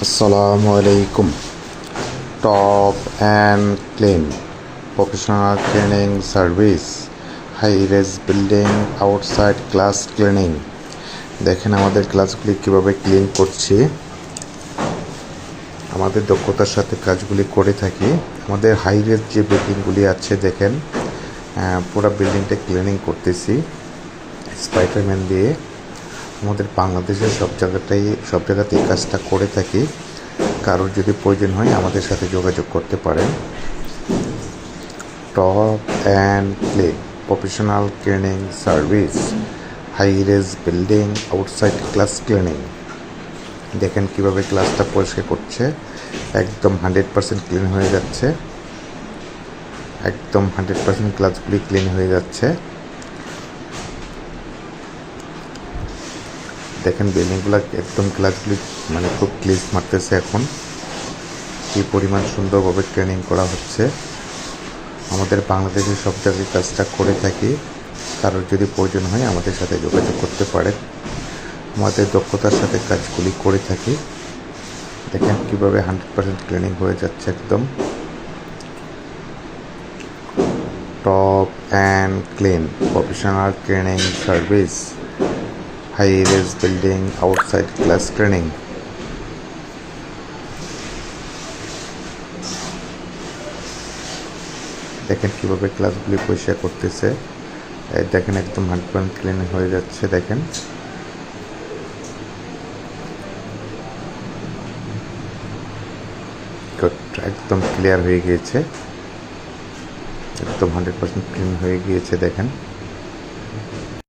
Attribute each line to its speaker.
Speaker 1: Assalamu alaikum. Top and clean professional cleaning service, high-res building outside class cleaning. দেখেন আমাদের ক্লাসগুলি কিভাবে clean করছি। আমাদের দক্ষতার সাথে কাজগুলি করে থাকি। আমাদের হাই-রেজ যে বিল্ডিংগুলি আছে দেখেন, পুরো বিল্ডিংটা ক্লিনিং করতেছি স্পাইডারম্যান দিয়ে। আমাদের বাংলাদেশের সব জায়গাতেই কাজটা করে থাকি। কারোর যদি প্রয়োজন হয় আমাদের সাথে যোগাযোগ করতে পারেন। Top and clean professional cleaning service, high rise building outside glass cleaning. দেখেন কিভাবে ক্লাসটা পরিষ্কার করছে। একদম 100% ক্লিন হয়ে যাচ্ছে। একদম 100% ক্লাসগুলি ক্লিন হয়ে যাচ্ছে। দেখেন বিল্ডিংগুলো একদম ক্লাসগুলি মানে খুব ক্লিন মারতেছে। এখন কি পরিমাণ সুন্দরভাবে ট্রেনিং করা হচ্ছে। আমাদের বাংলাদেশের সব জায়গায় কাজটা করে থাকি। কারোর যদি প্রয়োজন হয় আমাদের সাথে যোগাযোগ করতে পারেন। আমাদের দক্ষতার সাথে কাজগুলি করে থাকি। দেখেন কীভাবে 100% ক্লিনিং হয়ে যাচ্ছে একদম। Top and clean professional cleaning service, high-rise building outside class cleaning. দেখেন কিভাবে ক্লাসগুলি পরিষ্কার করতেছে। দেখেন একদম 100% ক্লিন হয়ে যাচ্ছে। দেখেন একদম ক্লিয়ার হয়ে গিয়েছে। একদম 100% ক্লিন হয়ে গিয়েছে। দেখেন